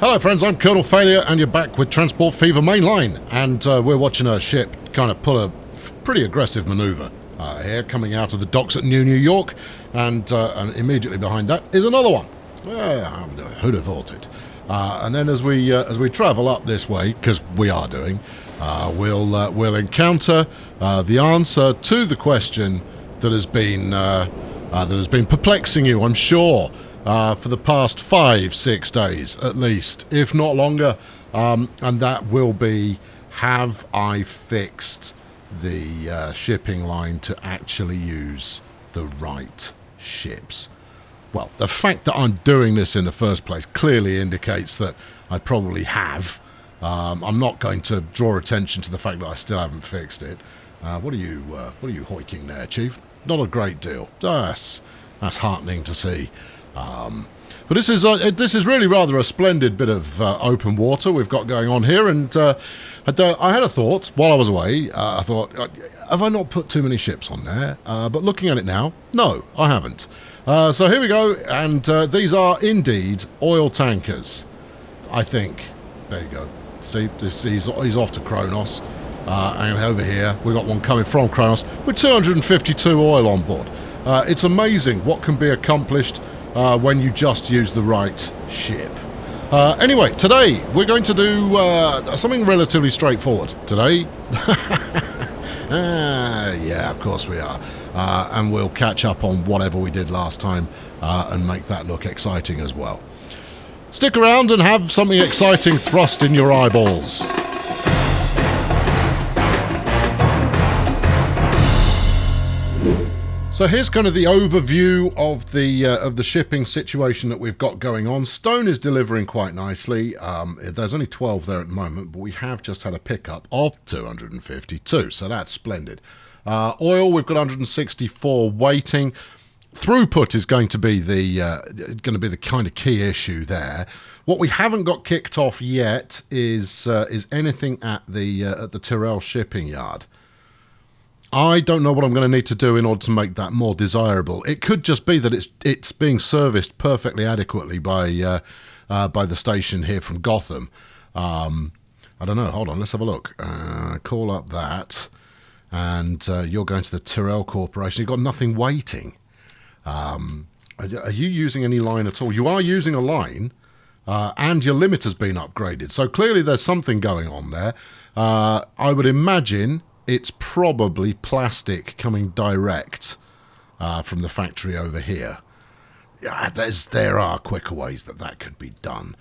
Hello friends, I'm Colonel Failure and you're back with Transport Fever Mainline, and we're watching a ship kind of pull a pretty aggressive manoeuvre here coming out of the docks at New York, and immediately behind that is another one. Who'd have thought it? And then as we travel up this way, because we are doing, we'll encounter the answer to the question that has been perplexing you, I'm sure, for the past 5-6 days at least, if not longer, and that will be: have I fixed the shipping line to actually use the right ships? Well, the fact that I'm doing this in the first place clearly indicates that I probably have. I'm not going to draw attention to the fact that I still haven't fixed it. What are you hoiking there, Chief? Not a great deal. That's heartening to see. But this is really rather a splendid bit of open water we've got going on here, and I had a thought while I was away. I thought, have I not put too many ships on there? But looking at it now, no, I haven't. So here we go, and these are indeed oil tankers, I think. There you go. See, he's off to Kronos, and over here we've got one coming from Kronos with 252 oil on board. It's amazing what can be accomplished when you just use the right ship. Anyway, today we're going to do something relatively straightforward. Today, yeah, of course we are. And we'll catch up on whatever we did last time and make that look exciting as well. Stick around and have something exciting thrust in your eyeballs. So here's kind of the overview of the shipping situation that we've got going on. Stone is delivering quite nicely. There's only 12 there at the moment, but we have just had a pickup of 252, so that's splendid. Oil, we've got 164 waiting. Throughput is going to be the kind of key issue there. What we haven't got kicked off yet is anything at the Tyrrell shipping yard. I don't know what I'm going to need to do in order to make that more desirable. It could just be that it's being serviced perfectly adequately by the station here from Gotham. I don't know. Hold on, let's have a look. Call up that, and you're going to the Tyrrell Corporation. You've got nothing waiting. Are you using any line at all? You are using a line, and your limiter's been upgraded. So clearly there's something going on there. I would imagine it's probably plastic coming direct from the factory over here. Yeah, there are quicker ways that could be done.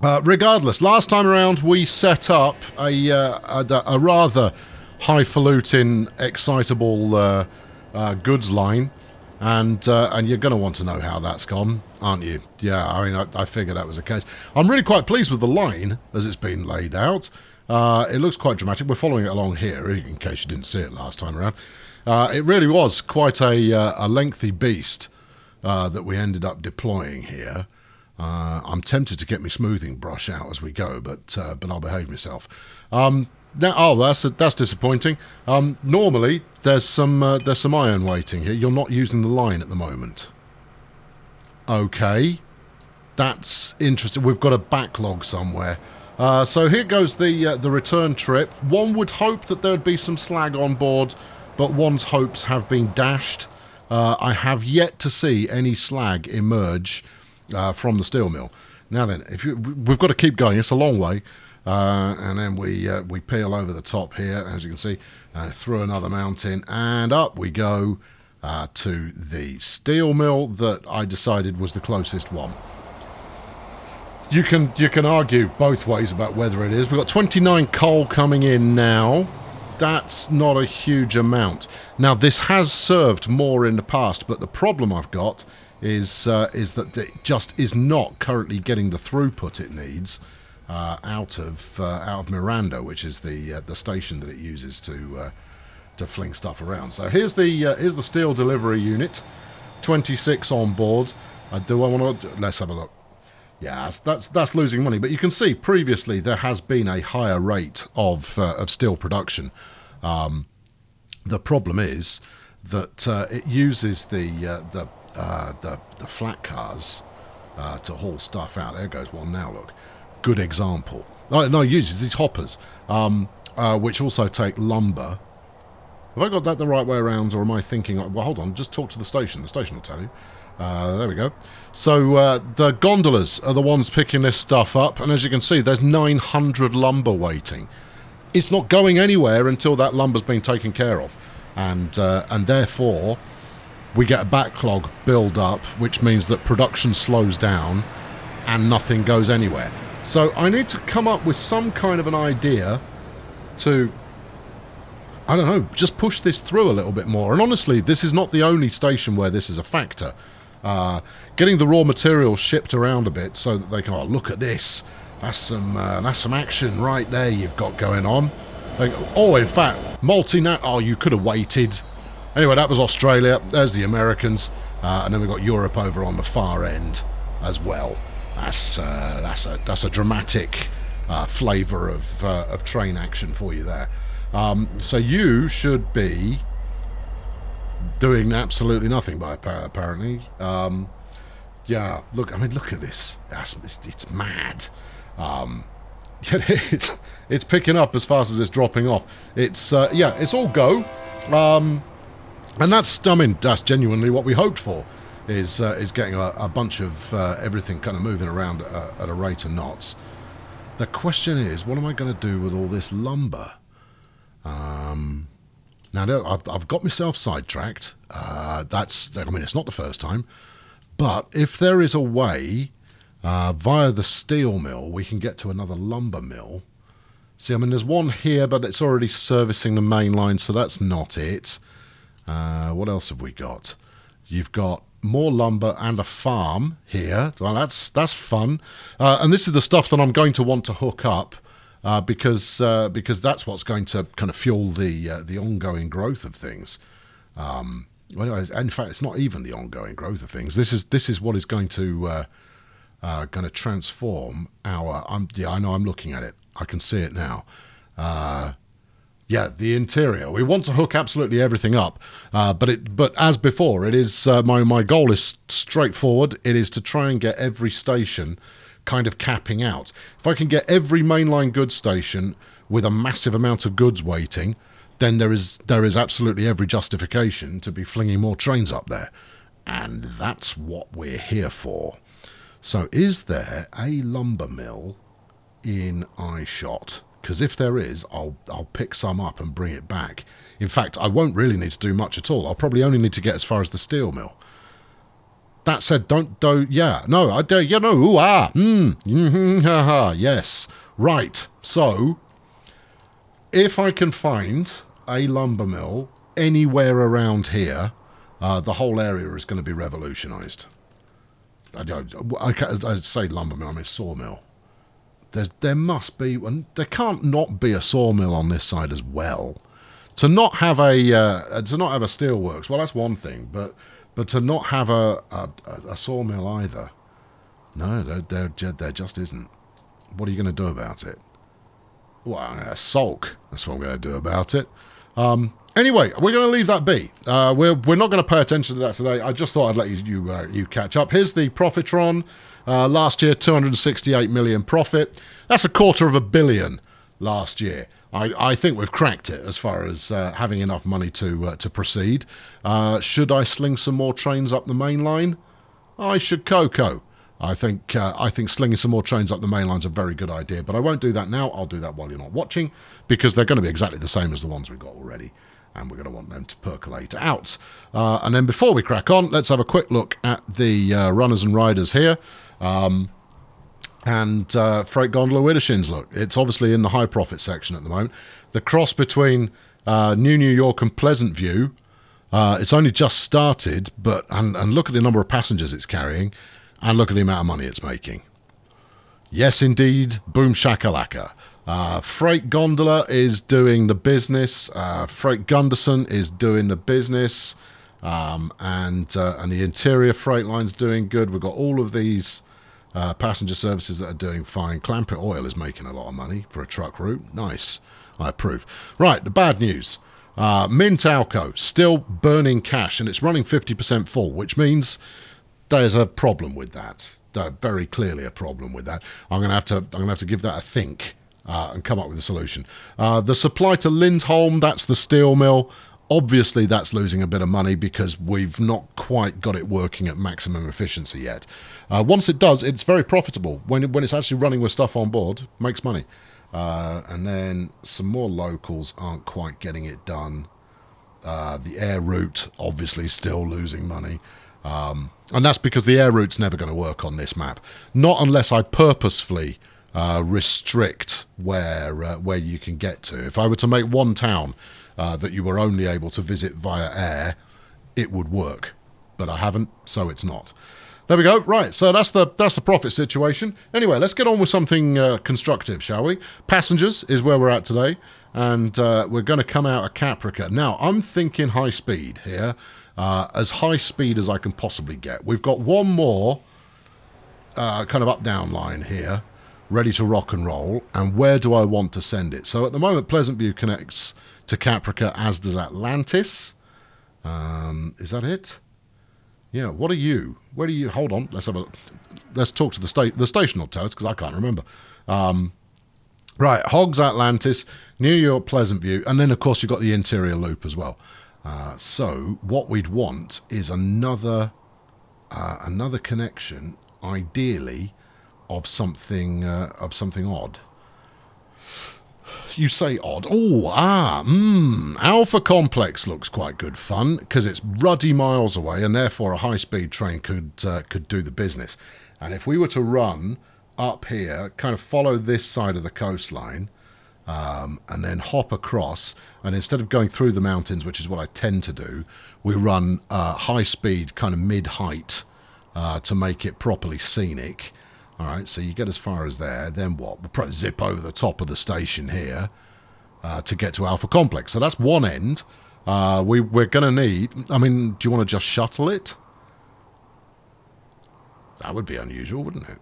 Regardless, last time around we set up a rather highfalutin, excitable goods line, and you're going to want to know how that's gone, aren't you? Yeah, I mean, I figured that was the case. I'm really quite pleased with the line as it's been laid out. It looks quite dramatic. We're following it along here, in case you didn't see it last time around. It really was quite a lengthy beast that we ended up deploying here. I'm tempted to get my smoothing brush out as we go, but I'll behave myself. That's disappointing. Normally, there's some iron waiting here. You're not using the line at the moment. Okay, that's interesting. We've got a backlog somewhere. So here goes the return trip. One would hope that there would be some slag on board, but one's hopes have been dashed. I have yet to see any slag emerge from the steel mill. Now then, we've got to keep going. It's a long way, and then we peel over the top here, as you can see, through another mountain, and up we go to the steel mill that I decided was the closest one. You can argue both ways about whether it is. We've got 29 coal coming in now. That's not a huge amount. Now, this has served more in the past, but the problem I've got is that it just is not currently getting the throughput it needs out of Miranda, which is the station that it uses to fling stuff around. So here's the steel delivery unit, 26 on board. Do I want to? Let's have a look. Yeah, that's losing money, but you can see previously there has been a higher rate of steel production. The problem is that it uses the flat cars to haul stuff out. There goes one now, look. Good example. No, it uses these hoppers, which also take lumber. Have I got that the right way around, or am I thinking... Well, hold on, just talk to the station. The station will tell you. There we go. So the gondolas are the ones picking this stuff up, and as you can see, there's 900 lumber waiting. It's not going anywhere until that lumber's been taken care of. And therefore, we get a backlog build up, which means that production slows down and nothing goes anywhere. So I need to come up with some kind of an idea to... I don't know, just push this through a little bit more. And honestly, this is not the only station where this is a factor. Getting the raw materials shipped around a bit so that they can, oh, look at this. That's some action right there you've got going on. Oh, in fact, oh, you could have waited. Anyway, that was Australia. There's the Americans. And then we've got Europe over on the far end as well. That's a dramatic flavour of train action for you there. So you should be doing absolutely nothing by apparently. Yeah, look at this. It's mad. It's picking up as fast as it's dropping off. It's all go. And that's genuinely what we hoped for. Is getting a bunch of everything kind of moving around at a rate of knots. The question is, what am I going to do with all this lumber? Now, I've got myself sidetracked. It's not the first time. But if there is a way, via the steel mill, we can get to another lumber mill. See, there's one here, but it's already servicing the main line, so that's not it. What else have we got? You've got more lumber and a farm here. Well, that's fun. And this is the stuff that I'm going to want to hook up. Because that's what's going to kind of fuel the ongoing growth of things. In fact, it's not even the ongoing growth of things. This is what is going to transform our. I know. I'm looking at it. I can see it now. The interior. We want to hook absolutely everything up, but as before, it is my goal is straightforward. It is to try and get every station kind of capping out. If I can get every mainline goods station with a massive amount of goods waiting, then there is absolutely every justification to be flinging more trains up there. And that's what we're here for. So is there a lumber mill in eyeshot? Because if there is, I'll pick some up and bring it back. In fact, I won't really need to do much at all. I'll probably only need to get as far as the steel mill. That said, yes. Right, so, if I can find a lumber mill anywhere around here, the whole area is going to be revolutionised. I say lumber mill, I mean sawmill. There must be, and there can't not be a sawmill on this side as well. To not have a steelworks, well, that's one thing, but to not have a sawmill either, no, there just isn't. What are you going to do about it? Well, I'm going to sulk. That's what I'm going to do about it. Anyway, we're going to leave that be. We're not going to pay attention to that today. I just thought I'd let you catch up. Here's the Profitron. Last year, 268 million profit. That's $250 million last year. I think we've cracked it as far as having enough money to proceed. Should I sling some more trains up the main line? I should cocoa. I think slinging some more trains up the main line is a very good idea, but I won't do that now. I'll do that while you're not watching, because they're going to be exactly the same as the ones we've got already, and we're going to want them to percolate out. And then before we crack on, let's have a quick look at the runners and riders here. Freight gondola Widdershins, look, it's obviously in the high profit section at the moment. The cross between New York and Pleasant View, it's only just started, and look at the number of passengers it's carrying, and look at the amount of money it's making. Yes, indeed, boom shakalaka. Freight gondola is doing the business. Freight Gunderson is doing the business, and the interior freight line's doing good. We've got all of these passenger services that are doing fine. Clampett Oil is making a lot of money for a truck route. Nice. I approve. Right, the bad news. Mint Alco, still burning cash, and it's running 50% full, which means there's a problem with that. very clearly a problem with that. I'm going to have to give that a think and come up with a solution. The supply to Lindholm, that's the steel mill. Obviously, that's losing a bit of money because we've not quite got it working at maximum efficiency yet. Once it does, it's very profitable. When it's actually running with stuff on board, makes money. And then some more locals aren't quite getting it done. The air route, obviously, still losing money. And that's because the air route's never going to work on this map. Not unless I purposefully restrict where you can get to. If I were to make one town that you were only able to visit via air, it would work. But I haven't, so it's not. There we go. Right, so that's the profit situation. Anyway, let's get on with something constructive, shall we? Passengers is where we're at today, and we're going to come out of Caprica. Now, I'm thinking high speed here, as high speed as I can possibly get. We've got one more kind of up-down line here, ready to rock and roll, and where do I want to send it? So at the moment, Pleasant View connects to Caprica, as does Atlantis. Is that it? Yeah, what are you? Where do you... Hold on, let's talk to the station will tell us, because I can't remember. Right, Hogs, Atlantis, New York, Pleasant View, and then, of course, you've got the interior loop as well. So what we'd want is another connection, ideally, of something odd. You say odd. Alpha Complex looks quite good fun because it's ruddy miles away, and therefore a high-speed train could do the business. And if we were to run up here, kind of follow this side of the coastline, and then hop across, and instead of going through the mountains, which is what I tend to do, we run high-speed, kind of mid-height, to make it properly scenic. All right, so you get as far as there, then what? We'll probably zip over the top of the station here to get to Alpha Complex. So that's one end. We're going to need... I mean, do you want to just shuttle it? That would be unusual, wouldn't it?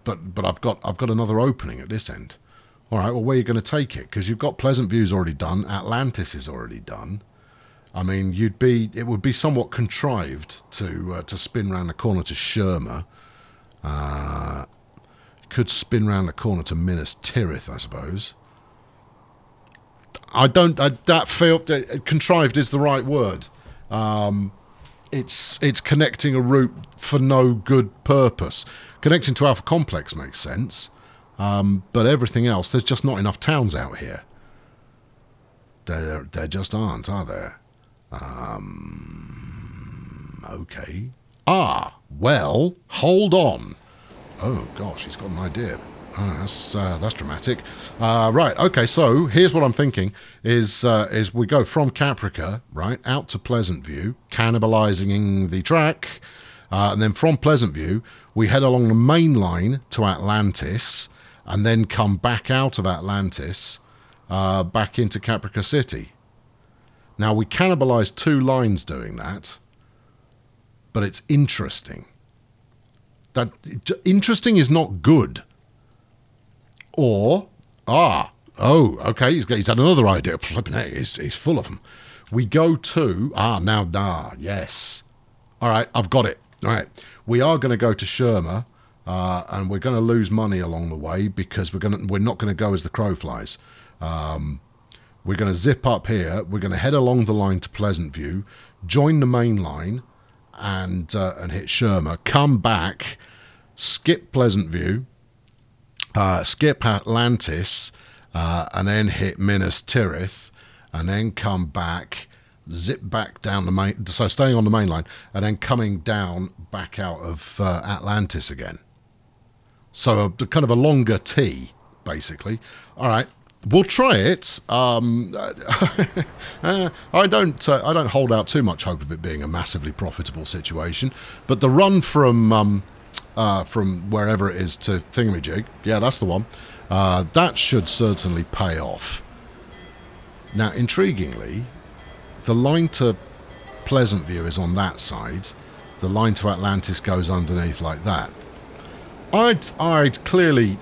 But I've got another opening at this end. All right, well, where are you going to take it? Because you've got Pleasant View's already done. Atlantis is already done. I mean, it would be somewhat contrived to spin round the corner to Shermer. Could spin round the corner to Minas Tirith, I suppose. Contrived is the right word. It's connecting a route for no good purpose. Connecting to Alpha Complex makes sense, but everything else, there's just not enough towns out here. There just aren't, are there? Okay. Well, hold on. Oh, gosh, he's got an idea. That's dramatic. Right, okay, so here's what I'm thinking, is we go from Caprica, right, out to Pleasant View, cannibalizing the track, and then from Pleasant View, we head along the main line to Atlantis, and then come back out of Atlantis, back into Caprica City. Now, we cannibalize 2 lines doing that, but it's interesting. That interesting is not good. Or, okay, he's had another idea. Flipping heck, he's full of them. We go to, yes. All right, I've got it. All right, we are going to go to Shermer, and we're going to lose money along the way because we're not going to go as the crow flies. We're going to zip up here. We're going to head along the line to Pleasant View, join the main line, and hit Shermer, come back, skip Pleasant View, skip Atlantis, and then hit Minas Tirith, and then come back, zip back down the main, so staying on the main line, and then coming down back out of Atlantis again. So kind of a longer T, basically. All right. We'll try it. I don't hold out too much hope of it being a massively profitable situation. But the run from wherever it is to Thingamajig, yeah, that's the one. That should certainly pay off. Now, intriguingly, the line to Pleasant View is on that side. The line to Atlantis goes underneath like that. I'd clearly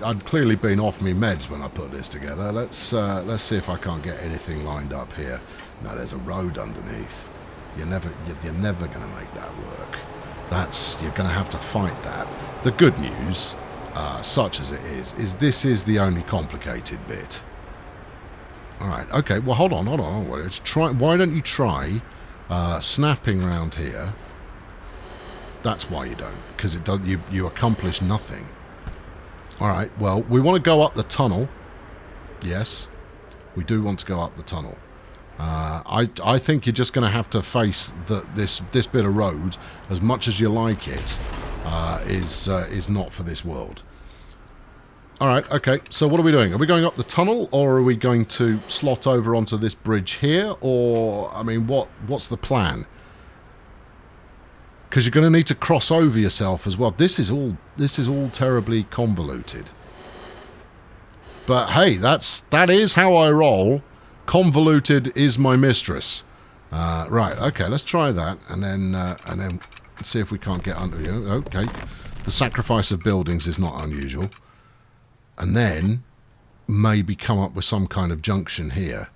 been off me meds when I put this together. Let's see if I can't get anything lined up here. No, there's a road underneath. You're never going to make that work. You're going to have to fight that. The good news, such as it is this is the only complicated bit. Alright, okay, well hold on. Let's try, why don't you try snapping round here? That's why you don't, because it does, you accomplish nothing. Alright, well, we want to go up the tunnel. Yes, we do want to go up the tunnel. I think you're just going to have to face this bit of road, as much as you like it, is not for this world. Alright, okay, so what are we doing? Are we going up the tunnel, or are we going to slot over onto this bridge here? Or, I mean, what's the plan? Because you're going to need to cross over yourself as well. This is all terribly convoluted. But hey, that is how I roll. Convoluted is my mistress. Right, okay, let's try that, and then see if we can't get under you. Okay, the sacrifice of buildings is not unusual. And then maybe come up with some kind of junction here.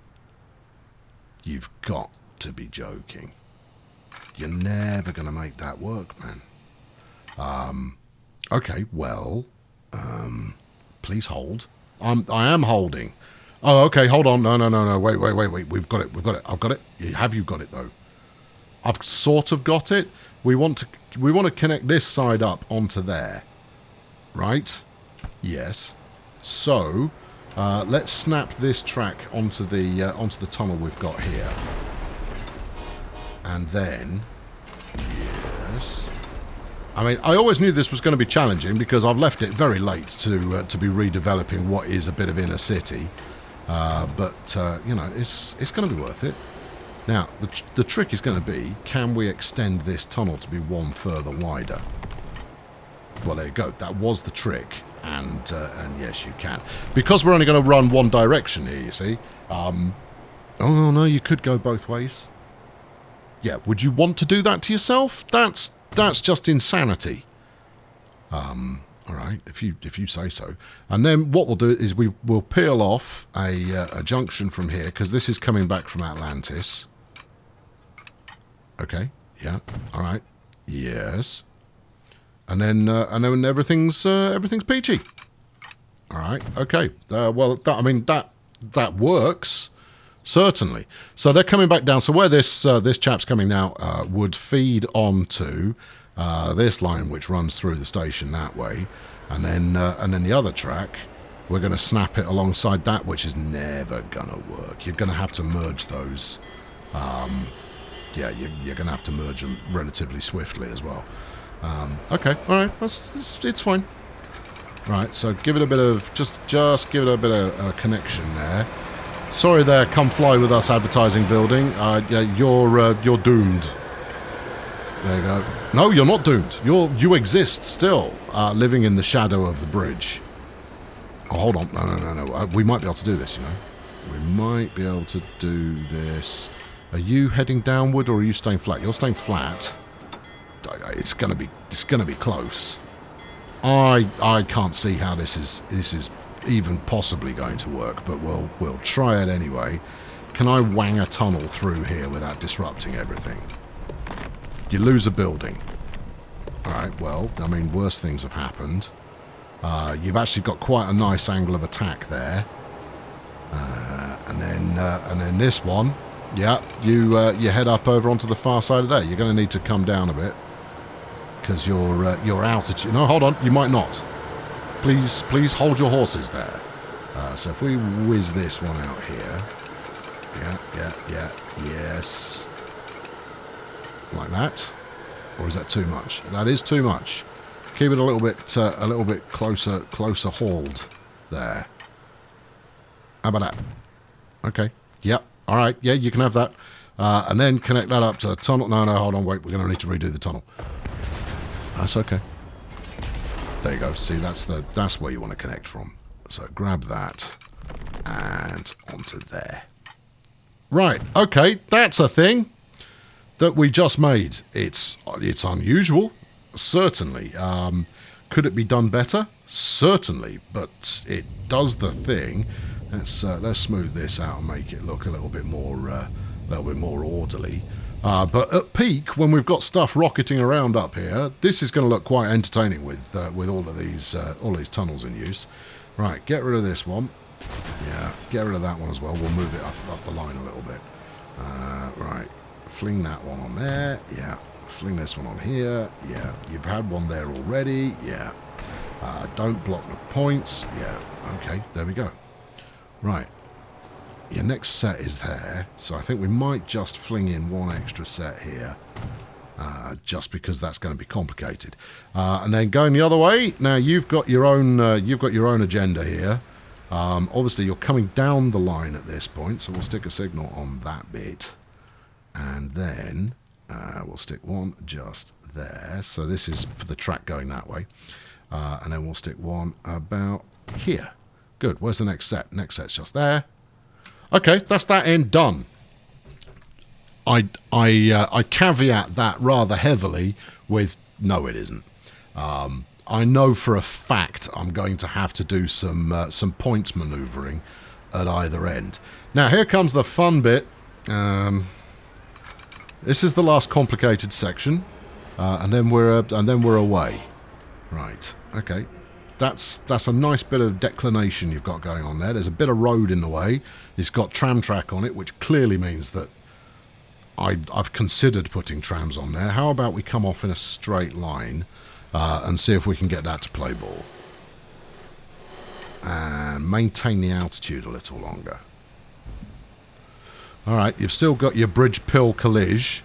You've got to be joking. You're never going to make that work, man. Okay, well, please hold. I am holding. Oh, okay, hold on. No. Wait. We've got it. I've got it. Have you got it, though? I've sort of got it. We want to connect this side up onto there. Right? Yes. So, let's snap this track onto the tunnel we've got here. And then, yes. I mean, I always knew this was going to be challenging because I've left it very late to be redeveloping what is a bit of inner city. But you know, it's going to be worth it. Now, the trick is going to be, can we extend this tunnel to be one further wider? Well, there you go. That was the trick. And yes, you can. Because we're only going to run one direction here, you see. Oh, no, you could go both ways. Yeah, would you want to do that to yourself? That's just insanity. All right, if you say so. And then what we'll do is we'll peel off a junction from here, because this is coming back from Atlantis. Okay, yeah, all right, yes. And then everything's peachy. All right, okay. Well, that works. Certainly. So they're coming back down. So where this chap's coming now would feed onto this line, which runs through the station that way, and then the other track, we're going to snap it alongside that, which is never going to work. You're going to have to merge those. Yeah, you're going to have to merge them relatively swiftly as well. Okay, all right, it's fine. Right, so give it a bit of just give it a bit of connection there. Sorry there, come fly with us advertising building. Yeah, you're doomed. There you go. No, you're not doomed. You exist still, living in the shadow of the bridge. Oh, hold on. No. We might be able to do this, you know. We might be able to do this. Are you heading downward or are you staying flat? You're staying flat. It's gonna be close. I can't see how this is even possibly going to work, but we'll try it anyway. Can I wang a tunnel through here without disrupting everything? You lose a building. Alright, well, I mean, worse things have happened. You've actually got quite a nice angle of attack there. And then this one, yeah, you head up over onto the far side of there. You're going to need to come down a bit because your altitude. No, hold on, you might not. Please hold your horses there. So if we whiz this one out here, yeah, yes, like that, or is that too much? That is too much. Keep it a little bit closer hauled there. How about that? Okay. Yep. All right. Yeah, you can have that. And then connect that up to the tunnel. No, hold on. Wait, we're going to need to redo the tunnel. That's okay. There you go. See, that's where you want to connect from. So grab that and onto there. Right. Okay. That's a thing that we just made. It's unusual, certainly. Could it be done better? Certainly, but it does the thing. Let's smooth this out and make it look a little bit more orderly. But at peak, when we've got stuff rocketing around up here, this is going to look quite entertaining with all of these tunnels in use. Right, get rid of this one. Yeah, get rid of that one as well. We'll move it up the line a little bit. Right, fling that one on there. Yeah, fling this one on here. Yeah, you've had one there already. Yeah. Don't block the points. Yeah, okay, there we go. Right, your next set is there, so I think we might just fling in one extra set here, just because that's going to be complicated. And then going the other way. Now you've got your own agenda here. Obviously, you're coming down the line at this point, so we'll stick a signal on that bit, and then we'll stick one just there. So this is for the track going that way. And then we'll stick one about here. Good. Where's the next set? Next set's just there. Okay, that's that end done. I caveat that rather heavily with no, it isn't. I know for a fact I'm going to have to do some points manoeuvring at either end. Now here comes the fun bit. This is the last complicated section, and then we're away. Right, okay. That's a nice bit of declination you've got going on there. There's a bit of road in the way. It's got tram track on it, which clearly means that I've considered putting trams on there. How about we come off in a straight line and see if we can get that to play ball. And maintain the altitude a little longer. Alright, you've still got your bridge pill collage.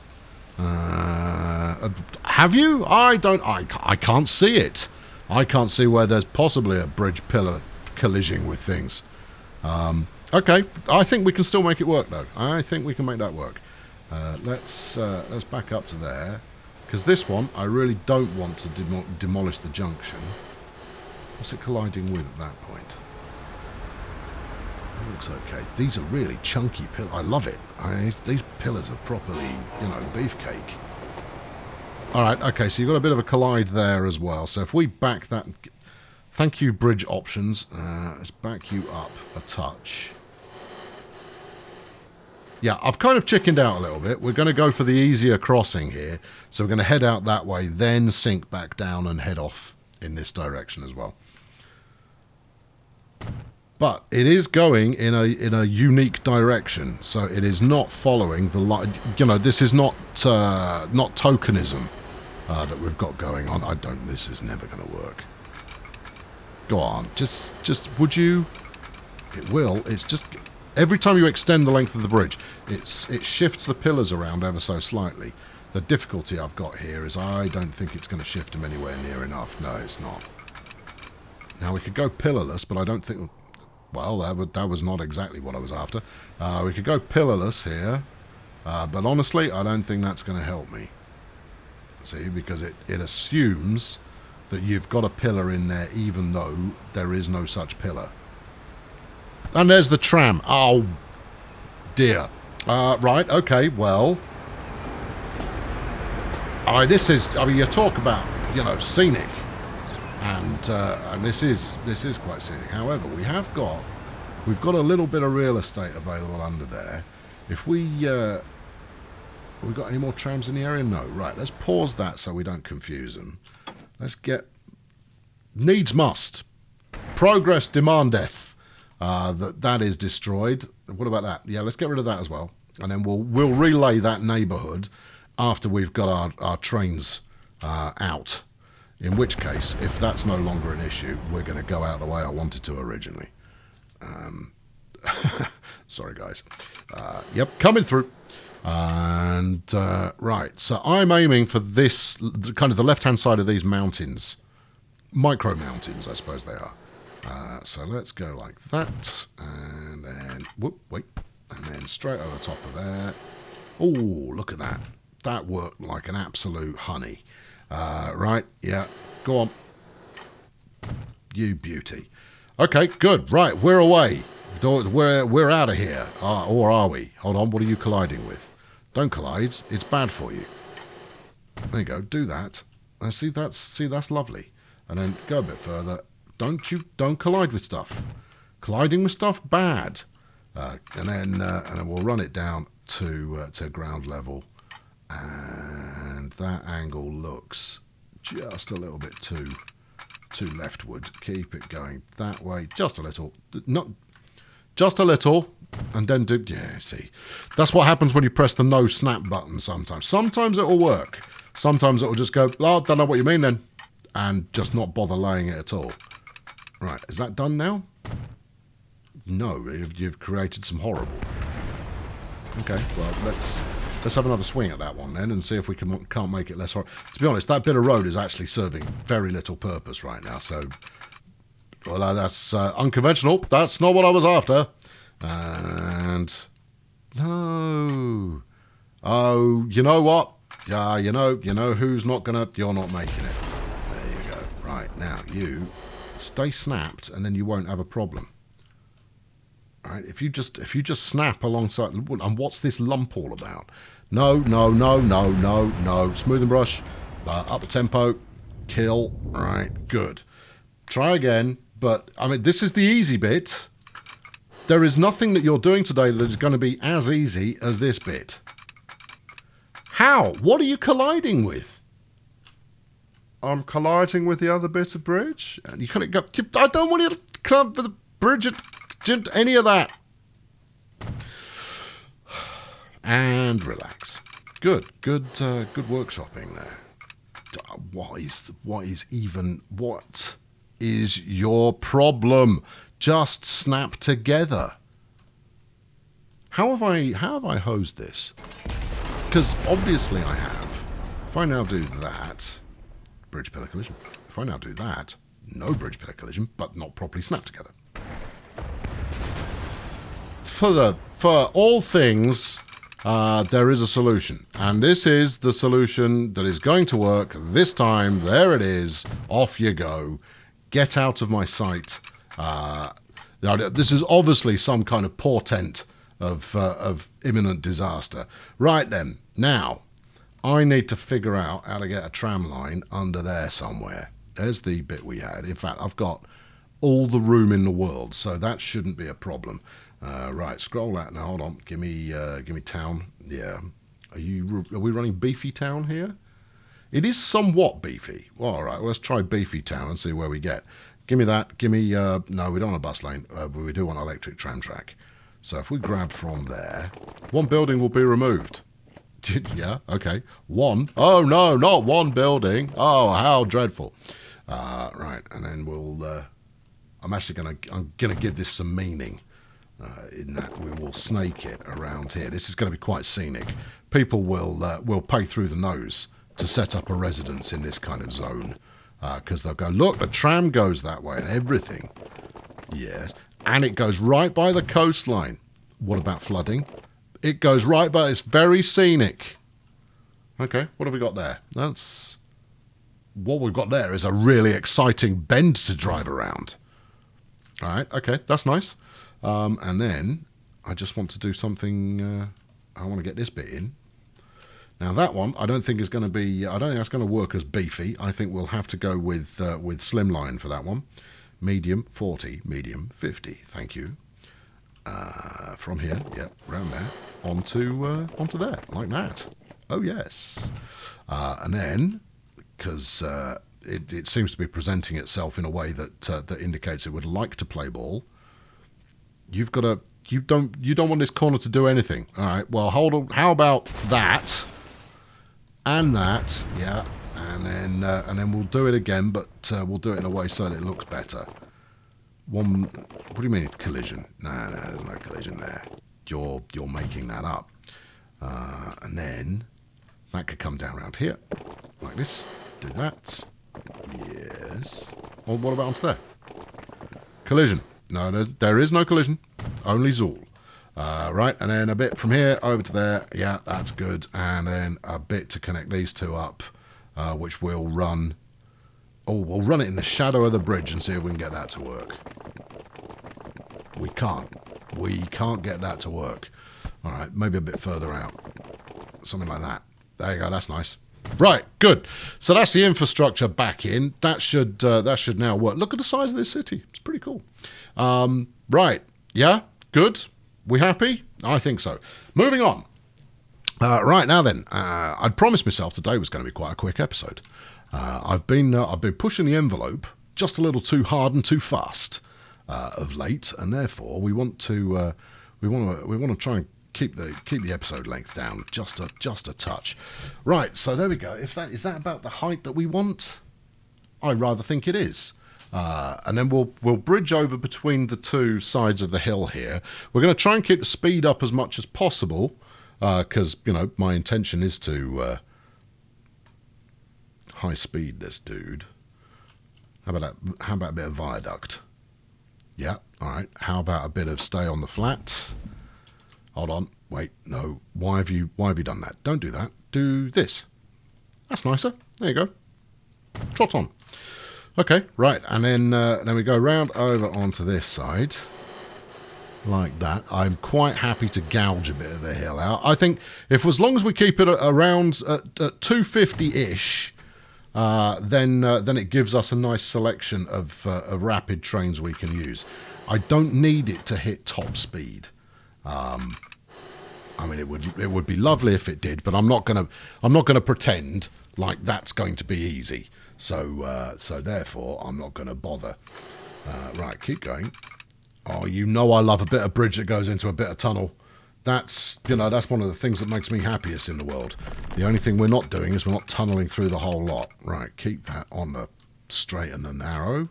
Have you? I can't see it. I can't see where there's possibly a bridge pillar collision with things. Okay, I think we can still make it work though. I think we can make that work. Let's back up to there, because this one I really don't want to demolish the junction. What's it colliding with at that point? That looks okay. These are really chunky pillars. I love it. These pillars are properly, beefcake. Alright, okay, so you've got a bit of a collide there as well. So if we back that... Thank you, bridge options. Let's back you up a touch. Yeah, I've kind of chickened out a little bit. We're going to go for the easier crossing here. So we're going to head out that way, then sink back down and head off in this direction as well. But it is going in a unique direction, so it is not following the line. This is not tokenism that we've got going on. This is never going to work. Go on, just would you? It will. It's just every time you extend the length of the bridge, it shifts the pillars around ever so slightly. The difficulty I've got here is I don't think it's going to shift them anywhere near enough. No, it's not. Now we could go pillarless, but I don't think. Well, that was not exactly what I was after. We could go pillarless here, but honestly, I don't think that's going to help me. See, because it assumes that you've got a pillar in there, even though there is no such pillar. And there's the tram. Oh, dear. Right, okay, well. You talk about, scenic. And this is quite scenic. However, we've got a little bit of real estate available under there. If we got any more trams in the area? No. Right. Let's pause that so we don't confuse them. Let's get needs must progress demandeth. That is destroyed. What about that? Yeah, let's get rid of that as well, and then we'll relay that neighbourhood after we've got our trains out. In which case, if that's no longer an issue, we're going to go out the way I wanted to originally. Sorry, guys. Yep, coming through. And, right, so I'm aiming for this, kind of the left-hand side of these mountains. Micro mountains, I suppose they are. So let's go like that. And then, and then straight over the top of there. Oh, look at that. That worked like an absolute honey. Right, yeah, go on. You beauty. Okay, good. Right, we're away. We're out of here. Or are we? Hold on, what are you colliding with? Don't collide. It's bad for you. There you go. Do that. See, that's lovely. And then go a bit further. Don't collide with stuff. Colliding with stuff, bad. And then we'll run it down to ground level. And that angle looks just a little bit too leftward. Keep it going that way, just a little. Not just a little. And then do, yeah, see. That's what happens when you press the no snap button sometimes. Sometimes it will work. Sometimes it will just go, oh, don't know what you mean then. And just not bother laying it at all. Right, is that done now? No, you've created some horrible. Okay, well, let's have another swing at that one then and see if we can't make it less horrible. To be honest, that bit of road is actually serving very little purpose right now, so... Well, that's unconventional. That's not what I was after. And... No. Oh, you know what? Yeah, you know who's not gonna... You're not making it. There you go. Right, now, you stay snapped and then you won't have a problem. All right, if you just snap alongside... And what's this lump all about? No. Smooth and brush. Up the tempo. Kill. All right, good. Try again. But, I mean, this is the easy bit. There is nothing that you're doing today that is going to be as easy as this bit. How? What are you colliding with? I'm colliding with the other bit of bridge. And you can't go... I don't want you to collide with the bridge... Any of that. And relax. Good workshopping there. What is your problem? Just snap together. How have I hosed this? Because obviously I have. If I now do that, bridge pillar collision. If I now do that, no bridge pillar collision, but not properly snapped together. For all things, there is a solution. And this is the solution that is going to work this time. There it is. Off you go. Get out of my sight. This is obviously some kind of portent of imminent disaster. Right then. Now, I need to figure out how to get a tram line under there somewhere. There's the bit we had. In fact, I've got all the room in the world, so that shouldn't be a problem. Right, scroll out now. Hold on. Give me town. Yeah. Are we running beefy town here? It is somewhat beefy. Well, all right. Well, let's try beefy town and see where we get. Give me that. Give me. No, we don't want a bus lane. But we do want an electric tram track. So if we grab from there, one building will be removed. Yeah. Okay. One. Oh no, not one building. Oh, how dreadful. Right, and then we'll. I'm gonna give this some meaning. In that we will snake it around here. This is going to be quite scenic. People will pay through the nose to set up a residence in this kind of zone because they'll go, look, the tram goes that way and everything. Yes, and it goes right by the coastline. What about flooding? It goes right by. It's very scenic. Okay, what have we got there? What we've got there is a really exciting bend to drive around. All right, okay, that's nice. And then I just want to do something. I want to get this bit in. Now that one, I don't think is going to be. I don't think that's going to work as beefy. I think we'll have to go with slimline for that one. Medium 40, medium 50. Thank you. From here, yep, round there, onto there, like that. Oh yes. And then, because it seems to be presenting itself in a way that indicates it would like to play ball. You've got to. You don't want this corner to do anything. All right. Well, hold on. How about that? And that. Yeah. And then we'll do it again, but we'll do it in a way so that it looks better. One. What do you mean collision? No, there's no collision there. You're making that up. And then that could come down around here, like this. Do that. Yes. Well, what about onto there? Collision. No, there is no collision. Only Zool. Right, and then a bit from here over to there. Yeah, that's good. And then a bit to connect these two up, which we'll run. Oh, we'll run it in the shadow of the bridge and see if we can get that to work. We can't. We can't get that to work. All right, maybe a bit further out. Something like that. There you go. That's nice. Right, good. So that's the infrastructure back in. That should now work. Look at the size of this city. It's pretty cool. Right, yeah, good. We happy? I think so. Moving on. Right now then, I'd promised myself today was going to be quite a quick episode. I've been pushing the envelope just a little too hard and too fast of late, and therefore we want to try and keep the episode length down just a touch. Right, so there we go. Is that about the height that we want? I rather think it is. And then we'll bridge over between the two sides of the hill here. We're going to try and keep the speed up as much as possible, because my intention is to high speed this dude. How about that? How about a bit of viaduct? Yeah, all right. How about a bit of stay on the flat? Hold on, wait, no. Why have you done that? Don't do that. Do this. That's nicer. There you go. Trot on. Okay, right, and then we go round over onto this side, like that. I'm quite happy to gouge a bit of the hill out. I think as long as we keep it around at 250-ish, then it gives us a nice selection of rapid trains we can use. I don't need it to hit top speed. I mean, it would be lovely if it did, but I'm not gonna pretend like that's going to be easy. So therefore, I'm not going to bother. Right, keep going. Oh, I love a bit of bridge that goes into a bit of tunnel. That's one of the things that makes me happiest in the world. The only thing we're not doing is we're not tunneling through the whole lot. Right, keep that on the straight and the narrow.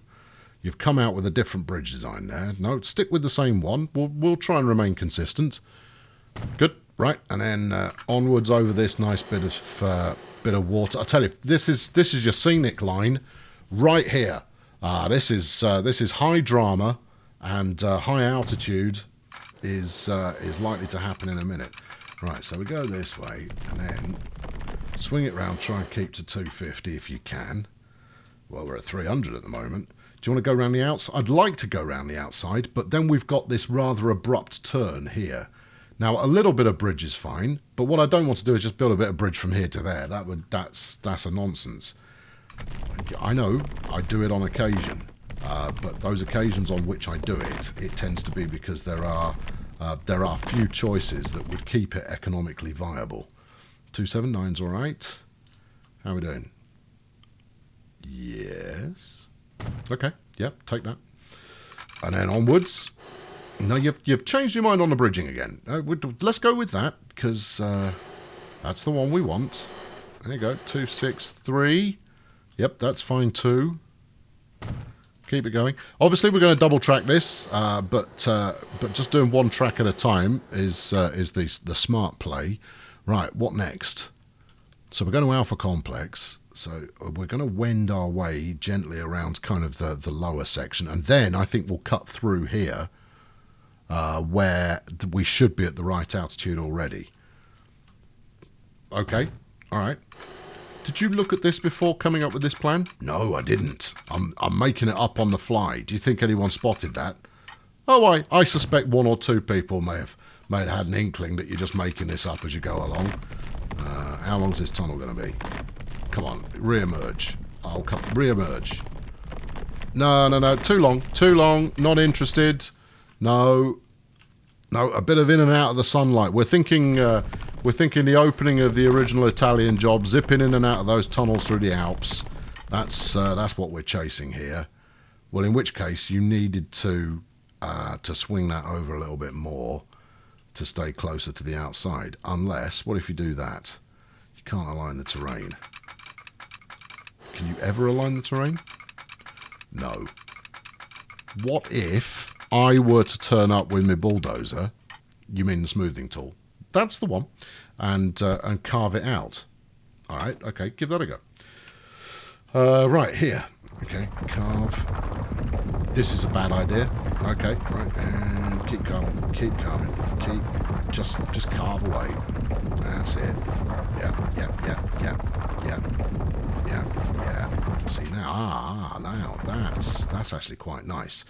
You've come out with a different bridge design there. No, stick with the same one. We'll try and remain consistent. Good. Right, and then onwards over this nice bit of water. I tell you, this is your scenic line right here. This is high drama, and high altitude is likely to happen in a minute. Right, so we go this way and then swing it round. Try and keep to 250 if you can. Well, we're at 300 at the moment. Do you want to go around the outside? I'd like to go around the outside, but then we've got this rather abrupt turn here. Now, a little bit of bridge is fine, but what I don't want to do is just build a bit of bridge from here to there. That's a nonsense. I know, I do it on occasion, but those occasions on which I do it, it tends to be because there are few choices that would keep it economically viable. 279's all right. How are we doing? Yes. Okay, yep, take that. And then onwards. No, you've changed your mind on the bridging again. Let's go with that, because that's the one we want. There you go, 263. Yep, that's fine too. Keep it going. Obviously, we're going to double track this, but just doing one track at a time is the smart play. Right, what next? So we're going to Alpha Complex. So we're going to wend our way gently around kind of the lower section, and then I think we'll cut through here. Where we should be at the right altitude already. Okay, all right. Did you look at this before coming up with this plan? No, I didn't. I'm making it up on the fly. Do you think anyone spotted that? Oh, I suspect one or two people may have had an inkling that you're just making this up as you go along. How long is this tunnel going to be? Come on, re-emerge. I'll come, re-emerge. No, too long, not interested. No, a bit of in and out of the sunlight. We're thinking the opening of the original Italian job, zipping in and out of those tunnels through the Alps. That's what we're chasing here. Well, in which case you needed to swing that over a little bit more to stay closer to the outside. Unless, what if you do that? You can't align the terrain. Can you ever align the terrain? No. What if I were to turn up with my bulldozer, you mean the smoothing tool? That's the one, and carve it out. All right, okay, give that a go. Right, here. Okay, carve. This is a bad idea. Okay, right, and keep carving, just carve away. That's it. Yeah. See now, that's actually quite nice.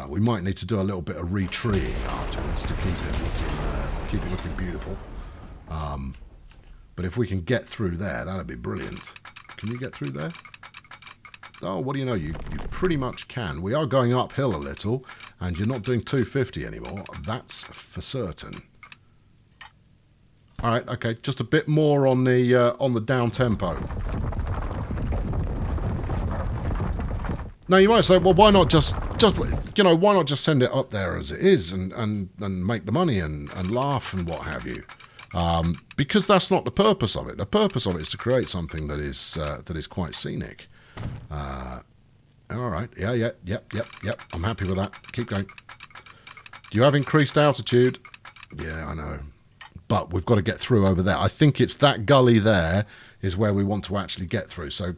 We might need to do a little bit of retreeing afterwards to keep it looking beautiful. But if we can get through there, that'd be brilliant. Can you get through there? Oh, what do you know? You pretty much can. We are going uphill a little, and you're not doing 250 anymore. That's for certain. All right, okay, just a bit more on the down tempo. Now you might say, well, why not just why not just send it up there as it is and make the money and laugh and what have you? Because that's not the purpose of it. The purpose of it is to create something that is quite scenic. All right, yep. I'm happy with that. Keep going. You have increased altitude. Yeah, I know. But we've got to get through over there. I think it's that gully there is where we want to actually get through. So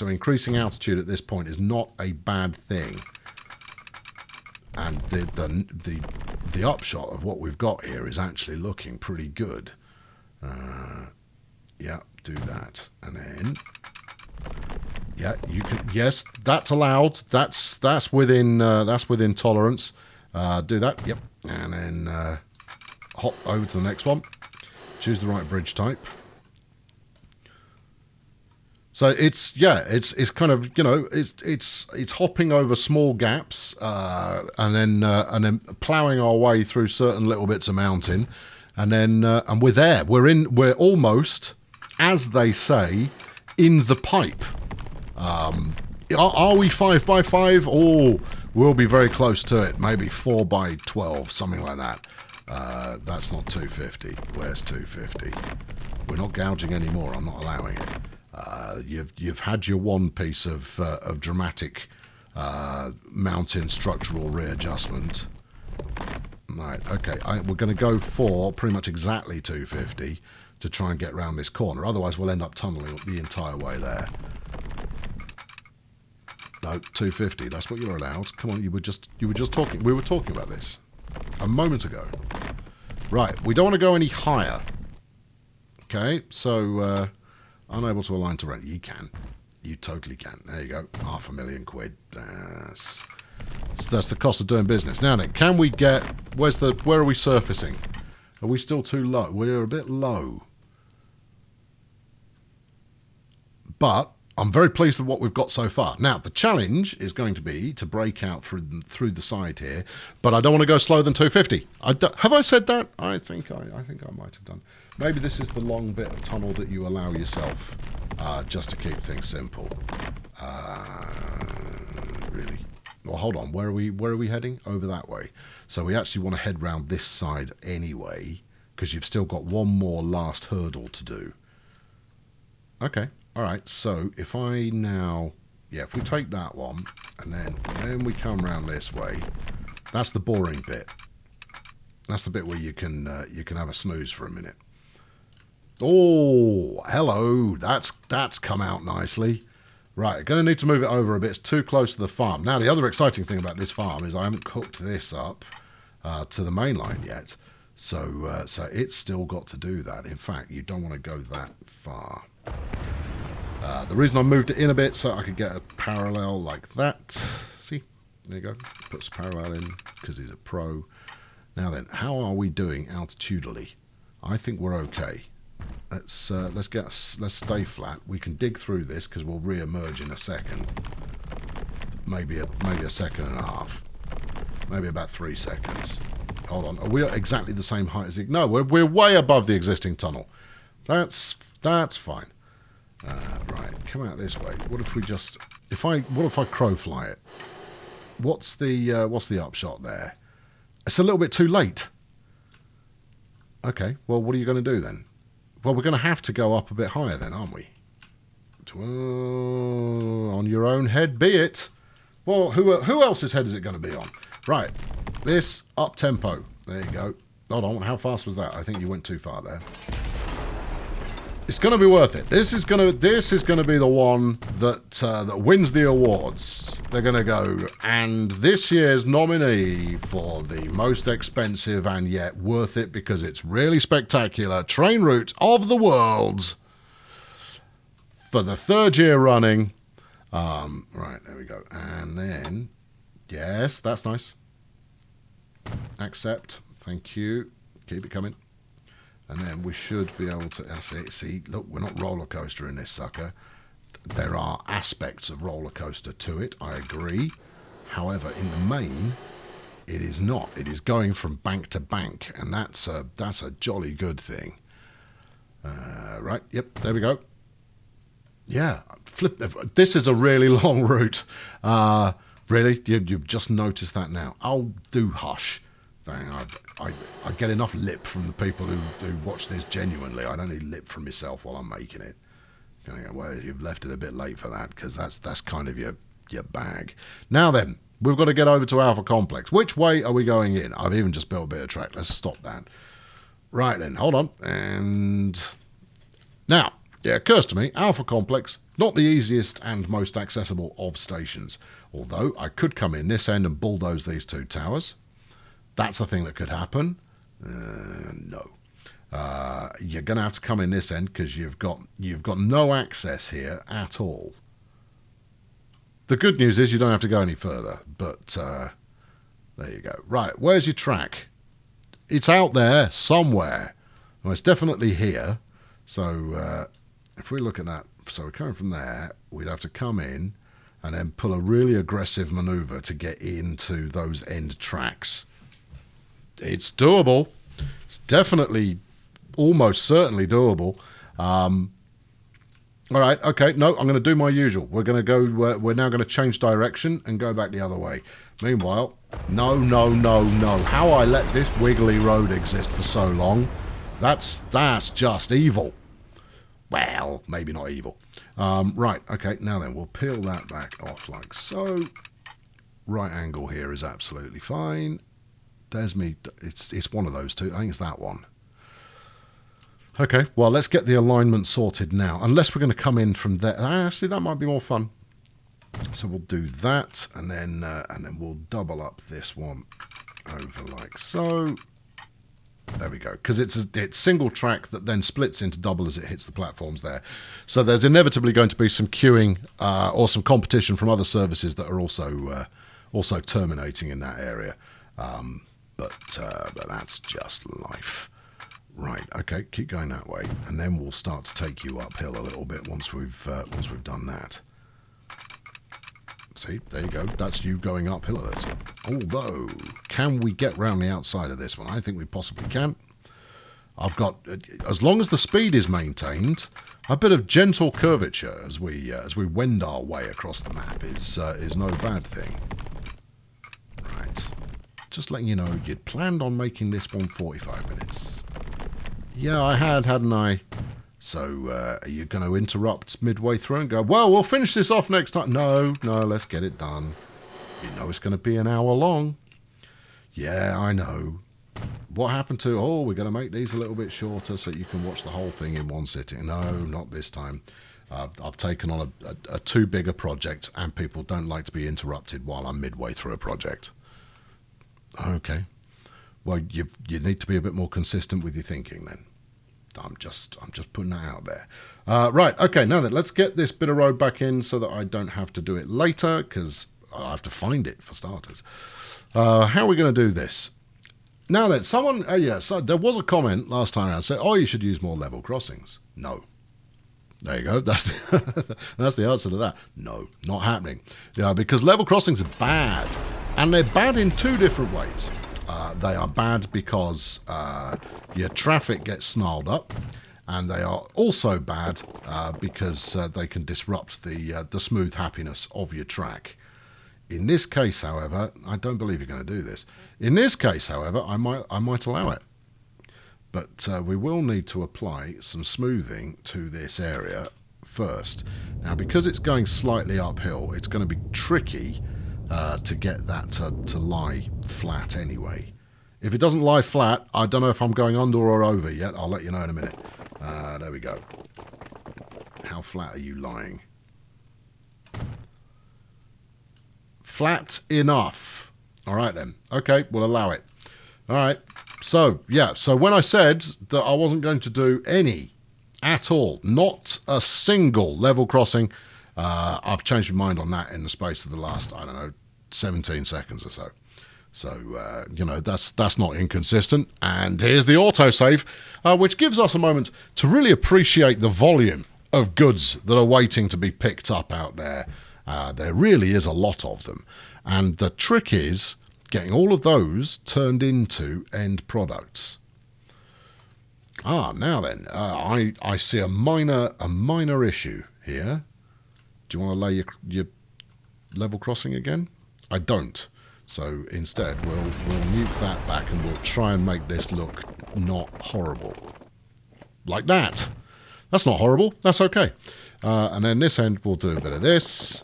increasing altitude at this point is not a bad thing. And the upshot of what we've got here is actually looking pretty good. Yeah, do that, and then yeah, you can. Yes, that's allowed. That's within tolerance. Do that. Yep, and then. Hop over to the next one. Choose the right bridge type. So it's kind of it's hopping over small gaps and then ploughing our way through certain little bits of mountain, and then and we're there. We're almost, as they say, in the pipe. Are we 5x5? Oh, we'll be very close to it. Maybe 4x12, something like that. That's not 250. Where's 250? We're not gouging anymore. I'm not allowing it. You've had your one piece of dramatic mountain structural readjustment. Right. Okay. We're going to go for pretty much exactly 250 to try and get around this corner. Otherwise, we'll end up tunneling the entire way there. No, 250. That's what you're allowed. Come on. You were just talking. We were talking about this a moment ago. Right, we don't want to go any higher. Okay, so unable to align to rent. You can. You totally can. There you go. £500,000. That's the cost of doing business. Now then, can we get... Where are we surfacing? Are we still too low? We're a bit low. But I'm very pleased with what we've got so far. Now, the challenge is going to be to break out through the side here, but I don't want to go slower than 250. Have I said that? I think I might have done. Maybe this is the long bit of tunnel that you allow yourself, just to keep things simple. Really. Well, hold on. Where are we heading? Over that way. So we actually want to head round this side anyway, because you've still got one more last hurdle to do. Okay. All right, so if I now, if we take that one and then we come around this way, that's the boring bit. That's the bit where you can have a snooze for a minute. Oh, hello, that's come out nicely. Right, going to need to move it over a bit. It's too close to the farm. Now, the other exciting thing about this farm is I haven't hooked this up to the main line yet, so it's still got to do that. In fact, you don't want to go that far. The reason I moved it in a bit so I could get a parallel like that. See? There you go. Puts a parallel in because he's a pro. Now then, how are we doing altitudinally? I think we're okay. Let's stay flat. We can dig through this because we'll re-emerge in a second. Maybe a second and a half. Maybe about 3 seconds. Hold on. Are we at exactly the same height as the... No, we're way above the existing tunnel. That's fine. Right, come out this way. What if we just... What if I crow fly it? What's the upshot there? It's a little bit too late. Okay, well, what are you going to do then? Well, we're going to have to go up a bit higher then, aren't we? On your own head be it. Well, who else's head is it going to be on? Right, this up tempo. There you go. Hold on, how fast was that? I think you went too far there. It's going to be worth it. This is going to be the one that wins the awards. They're going to go, and this year's nominee for the most expensive and yet worth it because it's really spectacular train route of the world for the 3rd year running. Right, there we go. And then, yes, that's nice. Accept. Thank you. Keep it coming. And then we should be able to... See, look, we're not roller coaster in this sucker. There are aspects of roller coaster to it, I agree. However, in the main, it is not. It is going from bank to bank, and that's a jolly good thing. Right, yep, there we go. Yeah, this is a really long route. Really? You've just noticed that now? Oh, do hush. Dang, I get enough lip from the people who watch this genuinely. I don't need lip from myself while I'm making it. Well, you've left it a bit late for that, because that's kind of your bag. Now then, we've got to get over to Alpha Complex. Which way are we going in? I've even just built a bit of track. Let's stop that. Right then, hold on. And now, it occurs to me, Alpha Complex, not the easiest and most accessible of stations. Although I could come in this end and bulldoze these two towers. That's a thing that could happen. No. You're going to have to come in this end because you've got no access here at all. The good news is you don't have to go any further, but there you go. Right, where's your track? It's out there somewhere. Well, it's definitely here. So if we look at that, so we're coming from there, we'd have to come in and then pull a really aggressive maneuver to get into those end tracks. It's doable. It's definitely, almost certainly doable. All right, okay, no, I'm going to do my usual. We're going to go, we're now going to change direction and go back the other way. Meanwhile, no. How I let this wiggly road exist for so long, that's just evil. Well, maybe not evil. Right, okay, now then, we'll peel that back off like so. Right angle here is absolutely fine. There's me, it's one of those two. I think it's that one. Okay, well, let's get the alignment sorted now. Unless we're going to come in from there. Actually, that might be more fun. So we'll do that, and then we'll double up this one over like so. There we go. Because it's single track that then splits into double as it hits the platforms there. So there's inevitably going to be some queuing or some competition from other services that are also terminating in that area. But that's just life. Right, okay, keep going that way, and then we'll start to take you uphill a little bit once we've done that. See, there you go. That's you going uphill a little. Although, can we get round the outside of this one? I think we possibly can. I've got, as long as the speed is maintained, a bit of gentle curvature as we wend our way across the map is no bad thing. Right. Just letting you know, you'd planned on making this one 45 minutes. Yeah, I had, hadn't I? So, are you going to interrupt midway through and go, well, we'll finish this off next time? No, let's get it done. You know it's going to be an hour long. Yeah, I know. What happened to, we're going to make these a little bit shorter so you can watch the whole thing in one sitting? No, not this time. I've taken on a too big a project, and people don't like to be interrupted while I'm midway through a project. Okay. Well, you need to be a bit more consistent with your thinking then. I'm just putting that out there. Right, okay, now then, let's get this bit of road back in so that I don't have to do it later, because I have to find it for starters. How are we going to do this? Now then, someone, so there was a comment last time around saying, you should use more level crossings. No. There you go. That's the answer to that. No, not happening. Yeah, because level crossings are bad, and they're bad in two different ways. They are bad because your traffic gets snarled up, and they are also bad because they can disrupt the smooth happiness of your track. In this case, however, I don't believe you're going to do this. In this case, however, I might allow it. But we will need to apply some smoothing to this area first. Now, because it's going slightly uphill, it's going to be tricky to get that to lie flat anyway. If it doesn't lie flat, I don't know if I'm going under or over yet. I'll let you know in a minute. There we go. How flat are you lying? Flat enough. All right then. Okay, we'll allow it. All right. So, yeah. So when I said that I wasn't going to do any at all, not a single level crossing, I've changed my mind on that in the space of the last, 17 seconds or so. So, that's not inconsistent. And here's the autosave, which gives us a moment to really appreciate the volume of goods that are waiting to be picked up out there. There really is a lot of them. And the trick is getting all of those turned into end products. Ah, now then, I see a minor issue here. Do you want to lay your level crossing again? I don't. So instead, we'll nuke that back and we'll try and make this look not horrible. Like that. That's not horrible. That's okay. And then this end, we'll do a bit of this.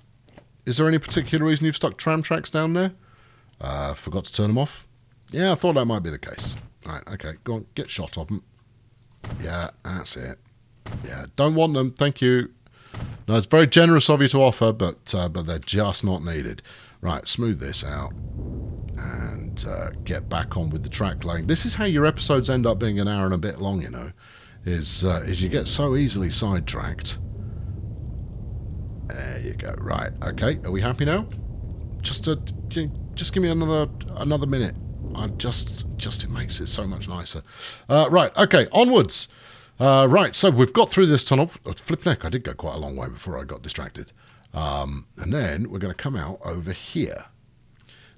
Is there any particular reason you've stuck tram tracks down there? Forgot to turn them off? Yeah, I thought that might be the case. Right, okay, go on, get shot of them. Yeah, that's it. Yeah, don't want them, thank you. No, it's very generous of you to offer, but they're just not needed. Right, smooth this out and get back on with the track laying. This is how your episodes end up being an hour and a bit long, you know, is you get so easily sidetracked. There you go. Right, okay, are we happy now? Just give me another minute. It makes it so much nicer. Right, okay, onwards. Right, so we've got through this tunnel. Flip neck, I did go quite a long way before I got distracted. And then we're going to come out over here.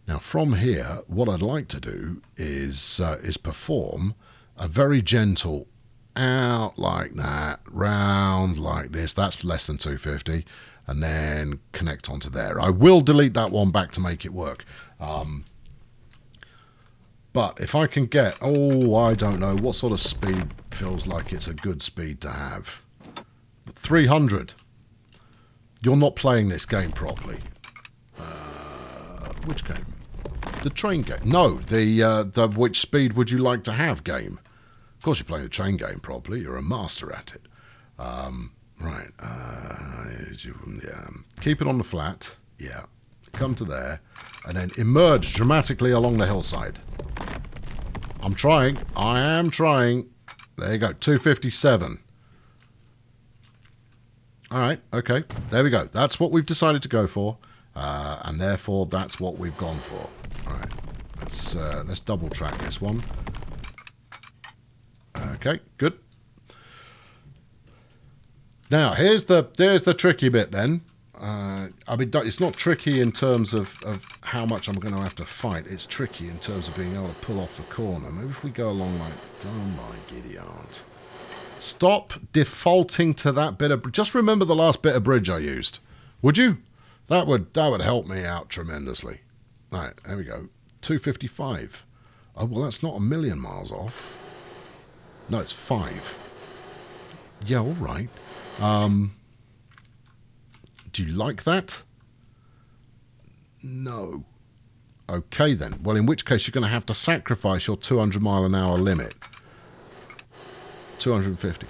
Now, from here, what I'd like to do is perform a very gentle out like that, round like this. That's less than 250, and then connect onto there. I will delete that one back to make it work. But if I can get, I don't know, what sort of speed feels like it's a good speed to have? 300. You're not playing this game properly. Which game? The train game. No, the which speed would you like to have game. Of course you're playing the train game properly. You're a master at it. Right. Yeah. Keep it on the flat. Yeah. Come to there. And then emerge dramatically along the hillside. I'm trying. I am trying. There you go. 257. All right. Okay. There we go. That's what we've decided to go for. And therefore, that's what we've gone for. All right. Let's double track this one. Okay. Good. Now, here's the tricky bit then. I mean, it's not tricky in terms of how much I'm going to have to fight. It's tricky in terms of being able to pull off the corner. Maybe if we go along like, oh my giddy aunt. Stop defaulting to that bit of... Just remember the last bit of bridge I used. Would you? That would help me out tremendously. All right, there we go. 255. Oh, well, that's not a million miles off. No, it's 5. Yeah, all right. Do you like that? No. Okay, then. Well, in which case, you're going to have to sacrifice your 200 mile an hour limit. 250.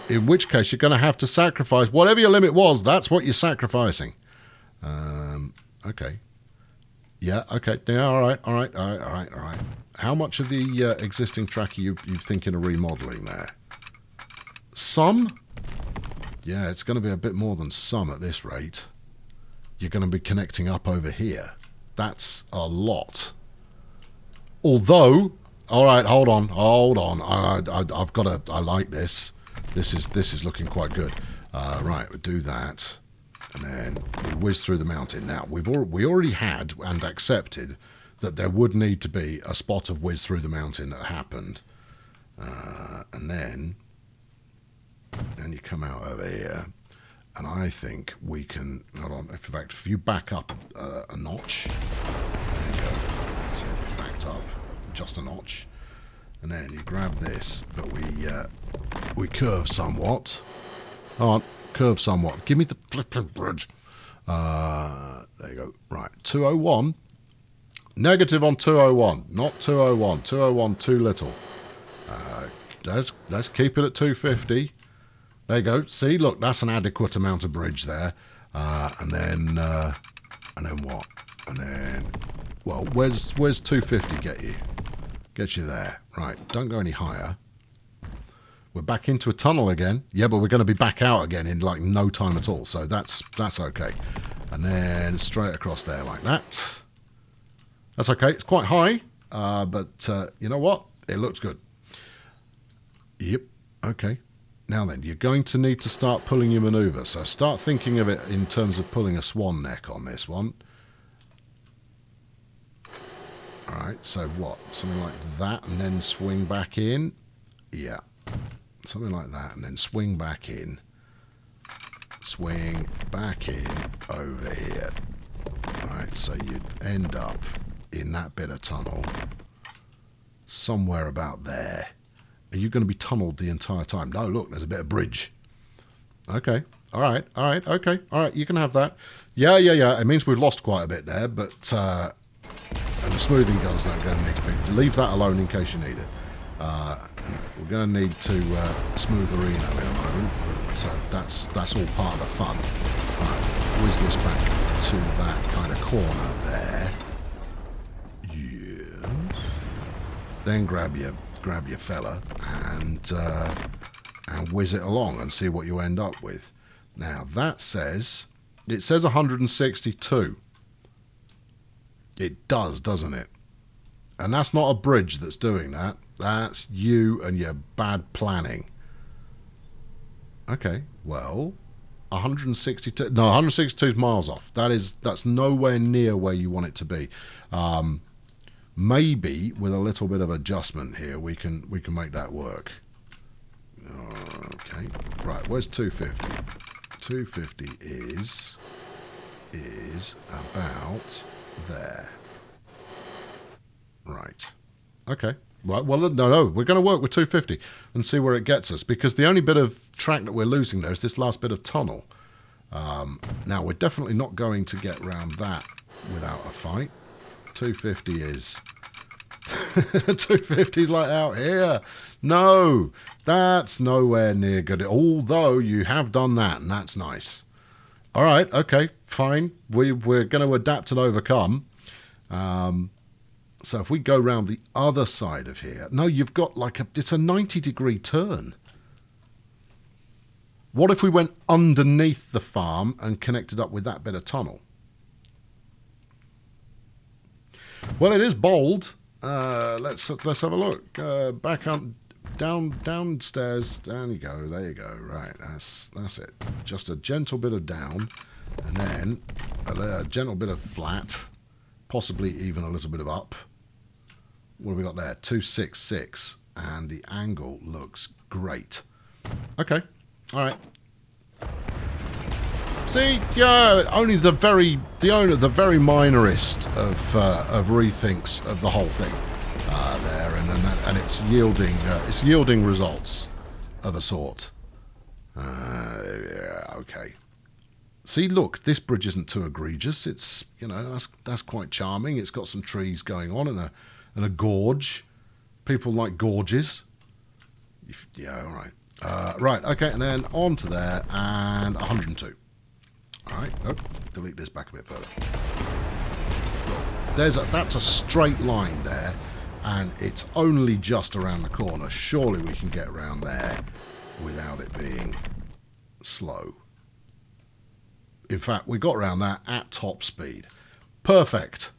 In which case, you're going to have to sacrifice whatever your limit was. That's what you're sacrificing. Okay. Yeah, okay. Yeah, all right. How much of the existing track are you thinking of remodeling there? Some? Yeah, it's going to be a bit more than some at this rate. You're going to be connecting up over here. That's a lot. Although, all right, hold on. I've got to. I like this. This is looking quite good. Right, we'll do that, and then we whiz through the mountain. Now we already had and accepted that there would need to be a spot of whiz through the mountain that happened, and then you come out over here, and I think we can. Hold on. In fact, if you back up a notch, there you go. That's it. Backed up just a notch, and then you grab this, but we curve somewhat. Hold on, curve somewhat. Give me the flipping bridge. There you go. Right, 201. Negative on 201, not 201. 201 too little. Let's keep it at 250. There you go. See, look, that's an adequate amount of bridge there. And then what? And then, well, where's 250 get you? Get you there. Right, don't go any higher. We're back into a tunnel again. Yeah, but we're going to be back out again in like no time at all. So that's okay. And then straight across there like that. That's okay. It's quite high, but you know what? It looks good. Yep. Okay. Now then, you're going to need to start pulling your manoeuvre. So start thinking of it in terms of pulling a swan neck on this one. All right, so what? Something like that, and then swing back in. Yeah, Something like that, and then swing back in. Swing back in over here. Right, so you'd end up in that bit of tunnel. Somewhere about there. Are you going to be tunneled the entire time? No, look, there's a bit of bridge. Okay. All right. Okay. All right, you can have that. Yeah. It means we've lost quite a bit there, but... and the smoothing gun's not going to need to be... Leave that alone in case you need it. We're going to need to smooth the Reno in a moment, but that's all part of the fun. Right, whiz this back to that kind of corner there. Yes. Then grab your fella and whiz it along and see what you end up with. Now that says 162. It does, doesn't it? And that's not a bridge that's doing that. That's you and your bad planning. Okay, well, 162. No, 162 is miles off. That's nowhere near where you want it to be. Maybe with a little bit of adjustment here, we can make that work. Okay, right. Where's 250? 250 is about there. Right. Okay. Right. Well, no. We're going to work with 250 and see where it gets us, because the only bit of track that we're losing there is this last bit of tunnel. Now, we're definitely not going to get round that without a fight. 250 is... 250 is like out here. No, that's nowhere near good. Although you have done that, and that's nice. All right. Okay. Fine. We're going to adapt and overcome. So if we go round the other side of here... No, you've got it's a 90-degree turn. What if we went underneath the farm and connected up with that bit of tunnel? Well, it is bold. Let's have a look. Back up, downstairs. Down you go. There you go. Right, that's it. Just a gentle bit of down, and then a gentle bit of flat, possibly even a little bit of up. What have we got there? 266, and the angle looks great. Okay, all right. See, yeah, only the very minorest of rethinks of the whole thing there, and it's yielding results of a sort. Yeah, okay. See, look, this bridge isn't too egregious. It's, that's quite charming. It's got some trees going on and a gorge. People like gorges. Yeah, all right. Right, okay, and then on to there, and 102. All right, nope, delete this back a bit further. Look, that's a straight line there, and it's only just around the corner. Surely we can get around there without it being slow. In fact, we got around that at top speed. Perfect.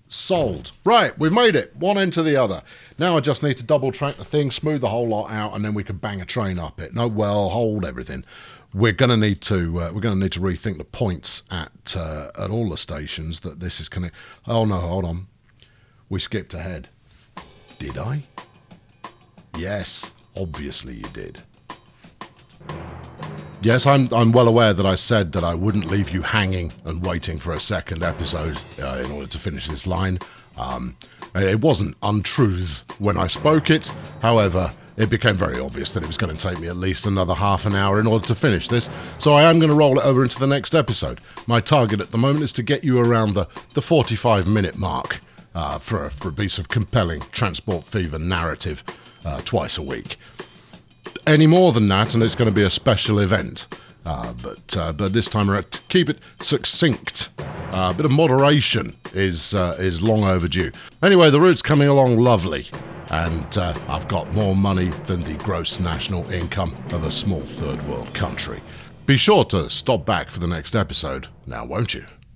Sold. Right, we've made it. One end to the other. Now I just need to double track the thing, smooth the whole lot out, and then we can bang a train up it. No, well, hold everything. We're going to need to rethink the points at all the stations that this is connected. Oh no, hold on. We skipped ahead. Did I? Yes, obviously you did. Yes, I'm well aware that I said that I wouldn't leave you hanging and waiting for a second episode in order to finish this line. It wasn't untruth when I spoke it. However, it became very obvious that it was going to take me at least another half an hour in order to finish this, so I am going to roll it over into the next episode. My target at the moment is to get you around the 45-minute mark for a piece of compelling Transport Fever narrative twice a week. Any more than that, and it's going to be a special event. But this time around, keep it succinct. A bit of moderation is long overdue. Anyway, the route's coming along lovely, and I've got more money than the gross national income of a small third world country. Be sure to stop back for the next episode, now won't you?